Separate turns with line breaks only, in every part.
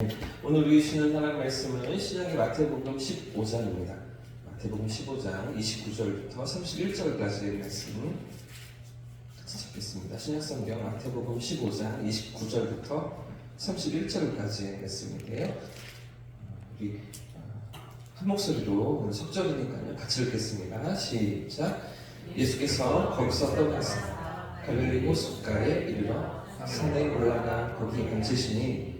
오늘 우리 주시는 하나님 말씀은 신약의 마태복음 15장입니다. 마태복음 15장 29절부터 31절까지의 말씀 찾겠습니다. 신약성경 마태복음 15장 29절부터 31절까지의 말씀인데요. 우리 한 목소리로 오늘 석절이니까요. 같이 읽겠습니다. 시작. 예수께서 거기서 떠나서 갈릴리 호숫가에 이르러 산에 올라가 거기 앉으시니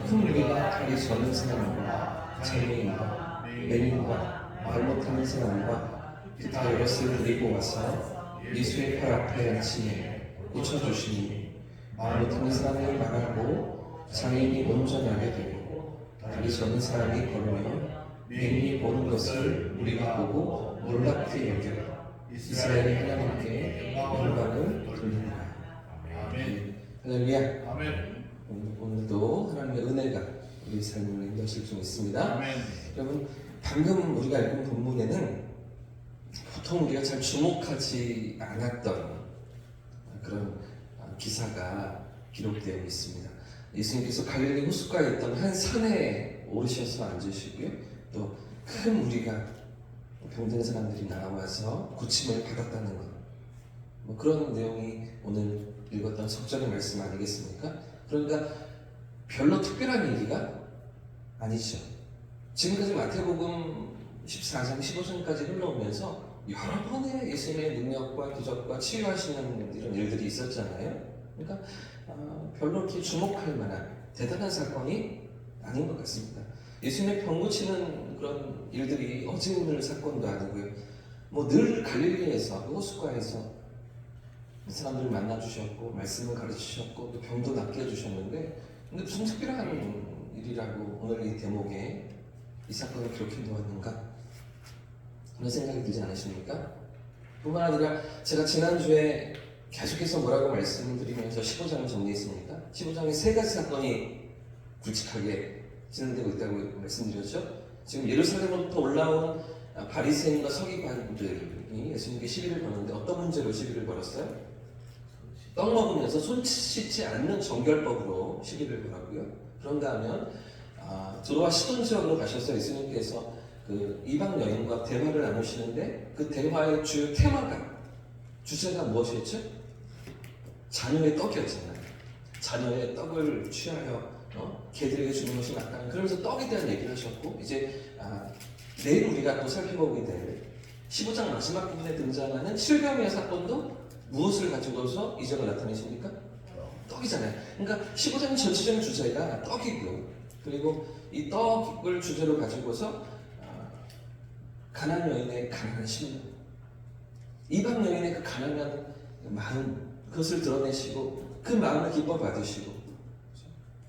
큰 무리가 다리 저는 사람과 장애인과 맹인과 말 못하는 사람과 기타 여럿을 데리고 와서 예수의 팔 앞에 앉히니 고쳐주시니 말 못하는 사람이 말하고 장애인이 온전하게 되고 다리 저는 사람이 걸으며 맹인이 보는 것을 우리가 보고 놀랍게 여겨 이스라엘의 하나님께 영광을 돌리라. 할렐루야.
아멘.
오늘도 하나님의 은혜가 우리 삶을 인도하실 줄 믿습니다.
아멘.
여러분, 방금 우리가 읽은 본문에는 보통 우리가 잘 주목하지 않았던 그런 기사가 기록되어 있습니다. 예수님께서 갈릴리 호숫가에 있던 한 산에 오르셔서 앉으시고요. 또 큰 무리가 병든 사람들이 나와서 고침을 받았다는 것. 그런 내용이 오늘 읽었던 석절의 말씀 아니겠습니까? 그러니까 별로 특별한 얘기가 아니죠. 지금까지 마태복음 14장 15장까지 흘러오면서 여러 번의 예수님의 능력과 기적과 치유하시는 이런 일들이 있었잖아요. 그러니까 별로 이렇게 주목할 만한 대단한 사건이 아닌 것 같습니다. 예수님의 병 고치는 그런 일들이 어제 오늘 사건도 아니고요. 늘 갈릴리에서 호숫가에서 사람들을 만나주셨고 말씀을 가르치셨고 또 병도 낫게 해주셨는데 근데 무슨 특별한 일이라고 오늘 이 대목에 이 사건을 기록해 놓았는가 그런 생각이 들지 않으십니까? 뿐만 아니라 제가 지난주에 계속해서 뭐라고 말씀드리면서 15장을 정리했습니까? 15장에 세 가지 사건이 굵직하게 진행되고 있다고 말씀드렸죠? 지금 예루살렘으로부터 올라온 바리새인과 서기관들이 예수님께 시비를 거는데 어떤 문제로 시비를 걸었어요? 떡 먹으면서 손 씻지 않는 정결법으로 시비를 걸었고요. 그런가 하면 두로와 시돈 지역으로 가셔서 예수님께서 그 이방 여인과 대화를 나누시는데 그 대화의 주요 주제가 무엇이었죠? 자녀의 떡이었잖아요. 자녀의 떡을 취하여 개들에게 주는 것이 맞다. 그러면서 떡에 대한 얘기를 하셨고 이제 내일 우리가 또 살펴보게 될 15장 마지막 부분에 등장하는 칠병의 사건도 무엇을 가지고서 이적을 나타내십니까? 떡이잖아요. 그러니까 15장 전체적인 주제가 떡이고요. 그리고 이 떡을 주제로 가지고서 가나안 여인의 가난한 심령, 이방 여인의 그 가난한 마음, 그것을 드러내시고 그 마음을 기뻐 받으시고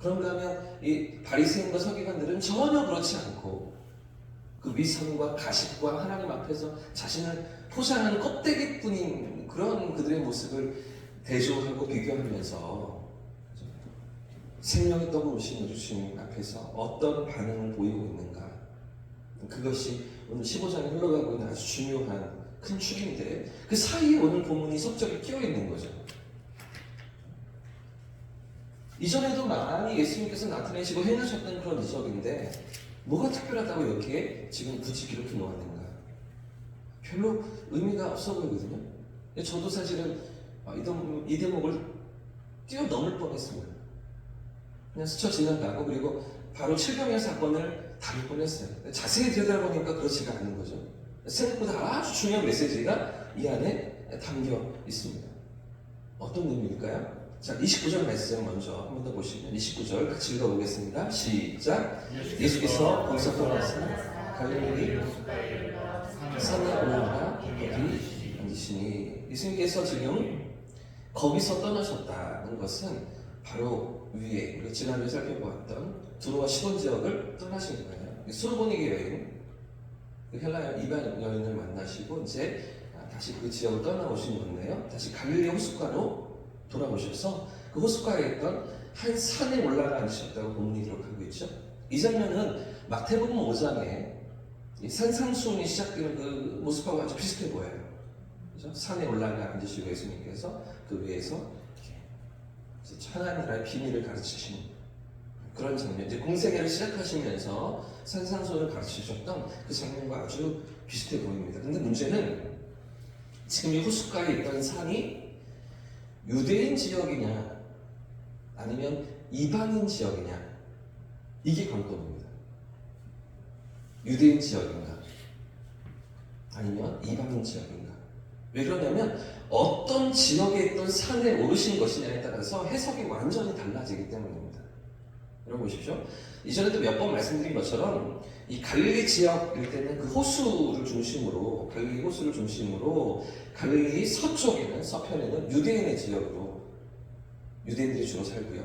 그런가 하면 이 바리새인과 서기관들은 전혀 그렇지 않고 그 위선과 가식과 하나님 앞에서 자신을 포장하는 껍데기뿐인 그런 그들의 모습을 대조하고 비교하면서 생명의 떡을 오신 우리 주님 앞에서 어떤 반응을 보이고 있는가, 그것이 오늘 15장에 흘러가고 있는 아주 중요한 큰 축인데 그 사이에 오늘 본문이 석절이 끼어 있는 거죠. 이전에도 많이 예수님께서 나타내시고 행하셨던 그런 이적인데 뭐가 특별하다고 이렇게 지금 굳이 기록해 놓았는가? 별로 의미가 없어 보이거든요. 저도 사실은 이 대목을 뛰어넘을 뻔했습니다. 그냥 스쳐 지나가고 그리고 바로 칠병의 사건을 다룰 뻔했어요. 자세히 들여다보니까 그렇지가 않은 거죠. 생각보다 아주 중요한 메시지가 이 안에 담겨 있습니다. 어떤 의미일까요? 자, 29절 말씀 먼저 한 번 더 보시면 29절 같이 읽어보겠습니다. 시작. 예수께서 거기서 떠나서 갈릴리 산에 올라가 거기 앉으시니 예수님께서 지금 거기서 떠나셨다는 것은 바로 위에 우리가 지난주에 살펴보았던 두로와 시돈 지역을 떠나신 거예요. 소르보니게 여인, 그 헬라 이방 여인을 만나시고 이제 다시 그 지역을 떠나오신 건데요. 다시 갈릴리 호숫가로 돌아오셔서 그 호숫가에 있던 한 산에 올라가 앉으셨다고 본문이 기록하고 있죠. 이 장면은 마태복음 5장에 산상수훈이 시작되는 그 모습하고 아주 비슷해 보여요. 그렇죠? 산에 올라가 앉으시고 예수님께서 그 위에서 하나님 나라의 비밀을 가르치시는 그런 장면, 이제 공생애를 시작하시면서 산상수훈을 가르치셨던 그 장면과 아주 비슷해 보입니다. 근데 문제는 지금 이 호숫가에 있던 산이 유대인 지역이냐 아니면 이방인 지역이냐, 이게 관건입니다. 유대인 지역인가 아니면 이방인 지역인가. 왜 그러냐면 어떤 지역에 있던 산에 오르신 것이냐에 따라서 해석이 완전히 달라지기 때문입니다. 여러분 보십시오. 이전에도 몇 번 말씀드린 것처럼 이 갈릴리 지역일 때는 그 호수를 중심으로, 갈릴리 호수를 중심으로 갈릴리 서쪽에는, 서편에는 유대인의 지역으로 유대인들이 주로 살고요.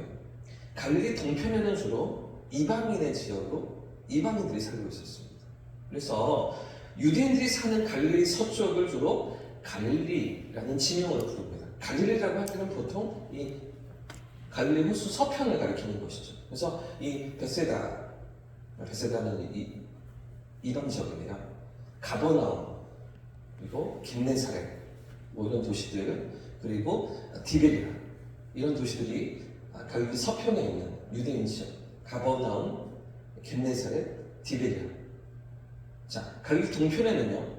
갈릴리 동편에는 주로 이방인의 지역으로 이방인들이 살고 있었습니다. 그래서 유대인들이 사는 갈릴리 서쪽을 주로 갈릴리라는 지명으로 부릅니다. 갈릴리라고 할 때는 보통 이 갈릴리 호수 서편을 가리키는 것이죠. 그래서 이 베세다는 이방 지역이네요. 가버나움, 그리고 겟네사렛, 뭐 이런 도시들, 그리고 디베리아, 이런 도시들이 갈릴리 서편에 있는 유대인 지역, 가버나움, 겟네사렛, 디베리아. 자, 갈릴리 동편에는요,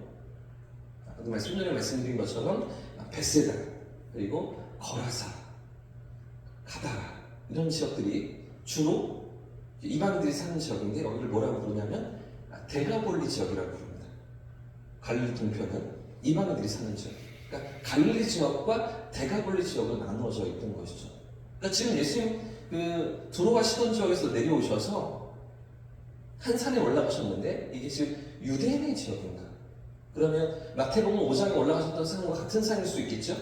좀 전에 말씀드린 것처럼 베세다, 그리고 거라사, 가다라, 이런 지역들이 주로 이방인들이 사는 지역인데, 여기를 뭐라고 부르냐면 데가볼리 지역이라고 부릅니다. 갈릴리 동편은 이방인들이 사는 지역. 그러니까 갈릴리 지역과 데가볼리 지역으로 나누어져 있던 것이죠. 그러니까 지금 예수님 들어가시던 지역에서 내려오셔서 한 산에 올라가셨는데, 이게 지금 유대인의 지역인가? 그러면 마태복음 5장에 올라가셨던 산과 같은 산일 수 있겠죠?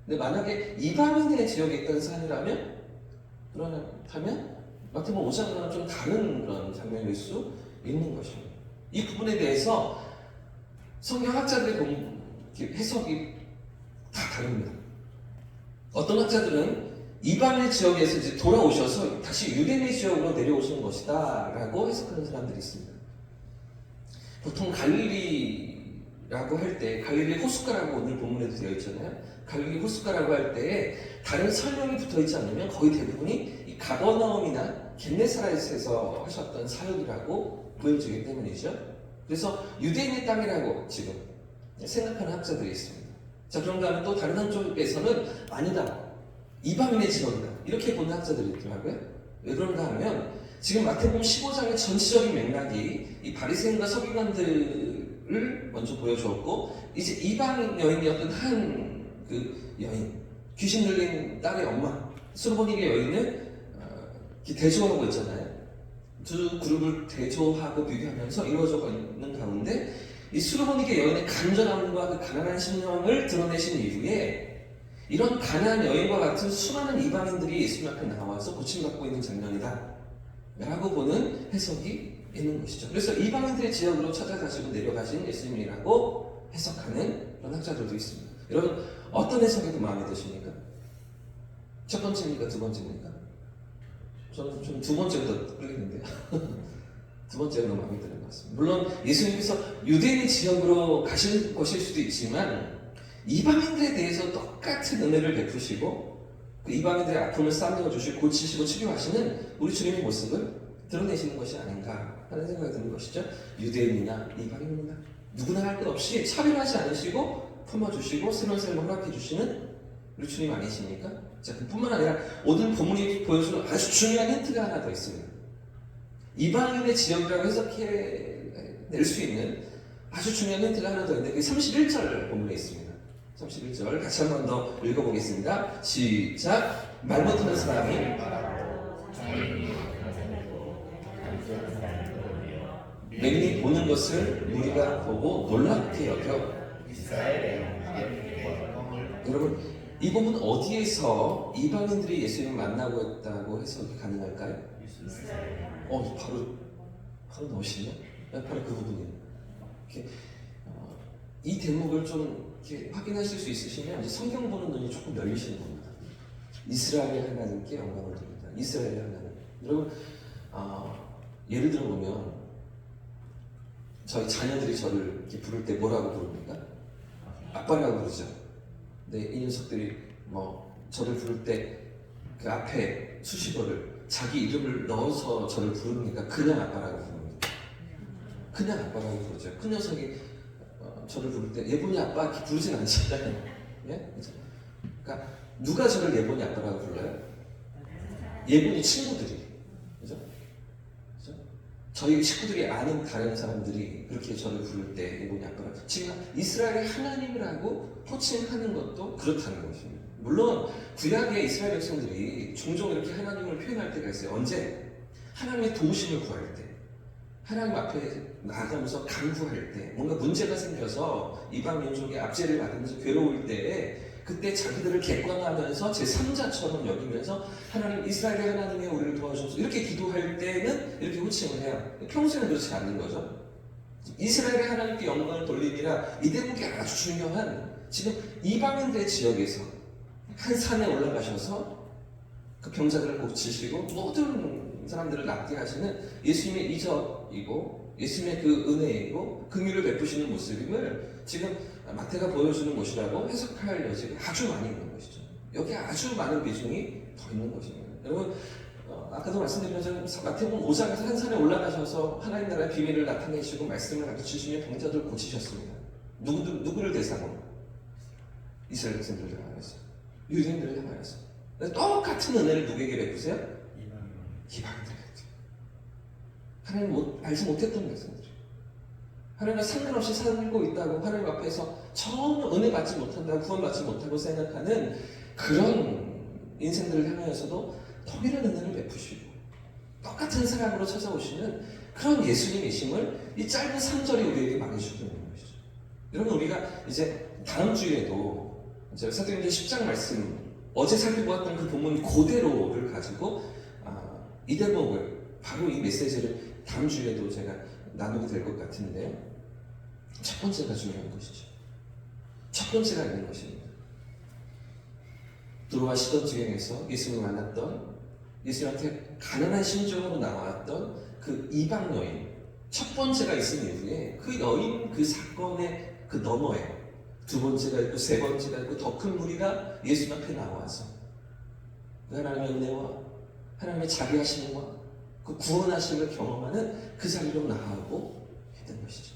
근데 만약에 이방인의 지역에 있던 산이라면, 그렇다면 마태복음 5장과는 좀 다른 그런 장면일 수 있는 것입니다. 이 부분에 대해서 성경학자들의 해석이 다 다릅니다. 어떤 학자들은 이방인 지역에서 이제 돌아오셔서 다시 유대인의 지역으로 내려오신 것이다 라고 해석하는 사람들이 있습니다. 보통 갈릴리라고 할 때, 갈릴리 호숫가라고 오늘 본문에도 되어 있잖아요. 갈릴리 호숫가라고 할 때에 다른 설명이 붙어 있지 않으면 거의 대부분이 이 가버나움이나 겟네사렛에서 하셨던 사역이라고 보여지기 때문이죠. 그래서 유대인의 땅이라고 지금 생각하는 학자들이 있습니다. 자, 그런가 하면 또 다른 한쪽에서는 아니다, 이방인의 지역이다, 이렇게 보는 학자들이 있더라고요. 왜 그런가 하면 지금 마태복음 15장의 전체적인 맥락이 이 바리새인과 서기관들을 먼저 보여주었고, 이제 이방 여인이었던 한 그 여인, 귀신 들린 딸의 엄마 수르보니게 여인을 대조하고 있잖아요. 두 그룹을 대조하고 비교하면서 이루어져 있는 가운데, 이 수르보니게 여인의 간절함과 그 가난한 심령을 드러내신 이후에 이런 가난한 여인과 같은 수많은 이방인들이 예수님 앞에 나와서 고침받고 있는 장면이다 라고 보는 해석이 있는 것이죠. 그래서 이방인들의 지역으로 찾아가시고 내려가신 예수님이라고 해석하는 그런 학자들도 있습니다. 여러분, 어떤 해석이 더 마음에 드십니까? 첫 번째입니까? 두 번째입니까? 저는 좀 두 번째가 더 끌리는데요. 두 번째가 더 마음에 드는 것 같습니다. 물론 예수님께서 유대인의 지역으로 가실 것일 수도 있지만 이방인들에 대해서 똑같은 은혜를 베푸시고 그 이방인들의 아픔을 싸매어주시고 고치시고 치료하시는 우리 주님의 모습을 드러내시는 것이 아닌가 하는 생각이 드는 것이죠. 유대인이나 이방인이나 누구나 할 것 없이 차별하지 않으시고 품어주시고 새로운 삶을 허락해주시는 우리 주님 아니십니까? 자, 그뿐만 아니라 오늘 본문이 보여주는 아주 중요한 힌트가 하나 더 있습니다. 이방인의 지역이라고 해석해낼 수 있는 아주 중요한 힌트가 하나 더 있는데, 그게 31절 본문에 있습니다. 31절 같이 한 번 더 읽어보겠습니다. 시작. 말 못하는 사람이 맹인이 보는 것을 우리가 보고 놀랍게 여겨. 여러분, 이 부분 어디에서 이방인들이 예수님을 만나고 했다고 해석이 가능할까요? 바로 넣으시네요. 바로 그 부분이에요. 이 대목을 좀 이렇게 확인하실 수 있으시면 이제 성경 보는 눈이 조금 열리시는 겁니다. 이스라엘의 하나님께 영광을 드립니다. 이스라엘의 하나님. 여러분, 예를 들어 보면 저희 자녀들이 저를 이렇게 부를 때 뭐라고 부릅니까? 아빠라고 부르죠. 네, 이 녀석들이 뭐 저를 부를 때 그 앞에 수식어를 자기 이름을 넣어서 저를 부르니까 그냥 아빠라고 부릅니다. 그냥 아빠라고 부르죠. 큰 녀석이 저를 부를 때 예본이 아빠 이렇게 부르진 않잖아요. 예? 그러니까 누가 저를 예본이 아빠라고 불러요? 예본이 친구들이. 그죠? 그죠? 저희 식구들이 아는 다른 사람들이 그렇게 저를 부를 때 예본이 아빠라고. 지금 이스라엘의 하나님이라고 호칭하는 것도 그렇다는 것입니다. 물론 구약의 이스라엘 백성들이 종종 이렇게 하나님을 표현할 때가 있어요. 언제? 하나님의 도우심을 구할 때, 하나님 앞에 나아가면서 간구할 때, 뭔가 문제가 생겨서 이방 민족의 압제를 받으면서 괴로울 때에 그때 자기들을 객관화하면서 제3자처럼 여기면서 하나님, 이스라엘의 하나님이 우리를 도와주셔서 이렇게 기도할 때는 이렇게 호칭을 해요. 평소에는 그렇지 않는 거죠. 이스라엘의 하나님께 영광을 돌리니라, 이 대목이 아주 중요한, 지금 이방인들의 지역에서 한 산에 올라가셔서 그 병자들을 고치시고 모든 사람들을 낫게 하시는 예수님의 이적이고 예수님의 그 은혜이고 긍휼을 베푸시는 모습임을 지금 마태가 보여주는 것이라고 해석할 여지가 아주 많이 있는 것이죠. 여기에 아주 많은 비중이 더 있는 것입니다. 여러분, 아까도 말씀드린 것처럼 마태복음 5장에서 한 산에 올라가셔서 하나님 나라의 비밀을 나타내시고 말씀을 가르치시며 병자들을 고치셨습니다. 누구를 대상으로? 이스라엘 백성들을 향하여서, 유대인들을 향하여서. 똑같은 은혜를 누구에게 베푸세요? 이방인들에게. 하나님 알지 못했던 백성들, 하나님과 상관없이 살고 있다고 하나님 앞에서 전혀 은혜 받지 못한다고, 구원받지 못하고 생각하는 그런 인생들을 향하여서도 동일한 은혜를 베푸시고 똑같은 사랑으로 찾아오시는 그런 예수님이심을 이 짧은 3절이 우리에게 말해주고 있는 것이죠. 여러분, 우리가 이제 다음 주에도 제가 사도행전 10장 말씀, 어제 살펴보았던 그 본문 그대로를 가지고 이 대목을, 바로 이 메시지를 다음 주에도 제가 나누게 될 것 같은데요. 첫 번째가 중요한 것이죠. 첫 번째가 있는 것입니다. 두로와 시돈 지경에서 예수님을 만났던, 예수님한테 가난한 심정으로 나왔던 그 이방 여인, 첫 번째가 있은 이후에 그 여인, 그 사건의 그 너머에 두 번째가 있고 세 번째가 있고 더 큰 무리가 예수님 앞에 나와서 그 하나님의 은혜와 하나님의 자비하심과 그 구원하심을 경험하는 그 자리로 나아오고 했던 것이죠.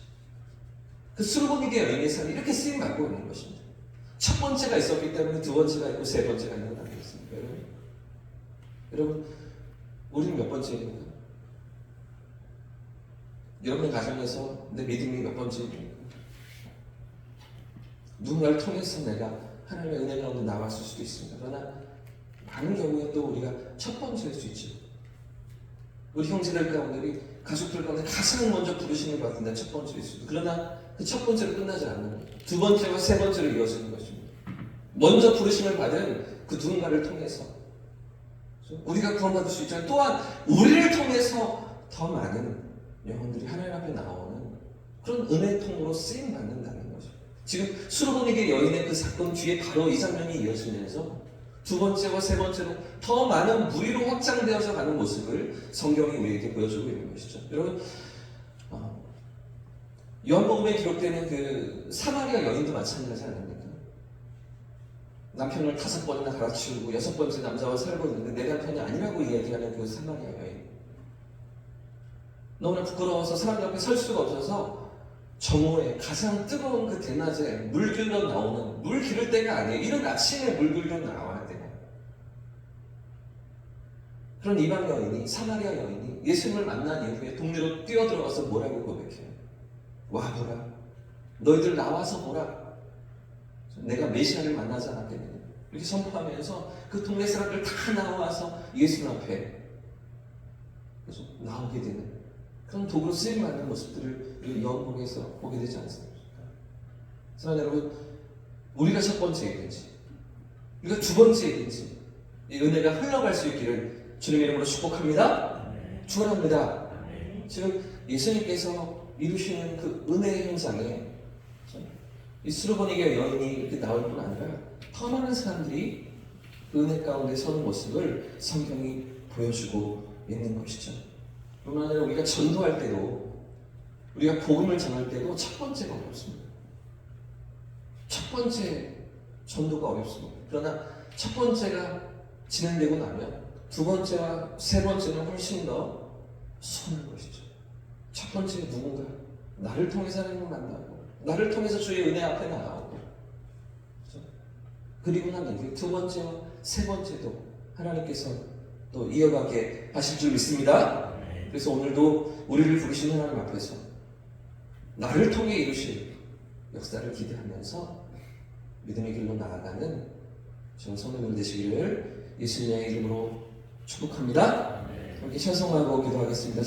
그 수르보니게 여인의 삶이 이렇게 쓰임받고 있는 것입니다. 첫 번째가 있었기 때문에 두 번째가 있고 세 번째가 있는 건 아니겠습니까? 여러분, 우리는 몇 번째입니까? 여러분의 가정에서 내 믿음이 몇 번째입니까? 누군가를 통해서 내가 하나님의 은혜 가운데 나왔을 수도 있습니다. 그러나 많은 경우에 또 우리가 첫 번째일 수 있죠. 우리 형제들 가운데, 우리 가족들 가운데 가장 먼저 부르심을 받은 데 첫 번째일 수도 있습니다. 그러나 그 첫 번째로 끝나지 않는 거예요. 두 번째와 세 번째로 이어지는 것입니다. 먼저 부르심을 받은 그 누군가를 통해서 우리가 구원받을 수 있잖아요. 또한 우리를 통해서 더 많은 영혼들이 하나님 앞에 나오는 그런 은혜 통으로 쓰임 받는다는 거죠. 지금 수르보니게 여인의 그 사건 뒤에 바로 이 장면이 이어지면서 두 번째와 세 번째로 더 많은 무리로 확장되어서 가는 모습을 성경이 우리에게 보여주고 있는 것이죠. 여러분, 요한복음에 기록되는 그 사마리아 여인도 마찬가지 아닙니까? 남편을 5번이나 갈아치우고 6번째 남자와 살고 있는데 내 남편이 아니라고 이야기하는 그 사마리아 여인, 너무나 부끄러워서 사람들 앞에 설 수가 없어서 정오에 가장 뜨거운 그 대낮에 물 길러 나오는, 물 기를 때가 아니에요. 이른 아침에 물 길러 나와야 돼요. 그런 이방 여인이, 사마리아 여인이 예수님을 만난 이후에 동네로 뛰어들어가서 뭐라고 고백해요? 와 보라, 너희들 나와서 보라, 내가 메시아를 만나지 않았겠느냐, 이렇게 선포하면서 그 동네 사람들 다 나와서 예수님 앞에 나오게 되는 그런 도구로 쓰임받는 모습들을 우리 요한복음에서 보게 되지 않습니까? 사랑하는 여러분, 우리가 첫 번째이든지 우리가 두 번째이든지 이 은혜가 흘러갈 수 있기를 주님의 이름으로 축복합니다. 축원합니다. 지금 예수님께서 이루시는 그 은혜의 현장에 이 수르보니게 여인이 이렇게 나올 뿐 아니라 더 많은 사람들이 그 은혜 가운데 서는 모습을 성경이 보여주고 있는 것이죠. 뿐만 아니라 우리가 전도할 때도, 우리가 복음을 전할 때도 첫 번째가 어렵습니다. 첫 번째 전도가 어렵습니다. 그러나 첫 번째가 진행되고 나면 두 번째와 세 번째는 훨씬 더 선한 것이죠. 첫 번째는 누군가 나를 통해서 하나님을 만나고 나를 통해서 주의 은혜 앞에 나아오고, 그렇죠? 그리고 난 이후에 두 번째와 세 번째도 하나님께서 또 이어가게 하실 줄 믿습니다. 그래서 오늘도 우리를 부르신 하나님 앞에서 나를 통해 이루실 역사를 기대하면서 믿음의 길로 나아가는 저와 성도들 되시기를 예수님의 이름으로 축복합니다. 함께 찬송하고 기도하겠습니다.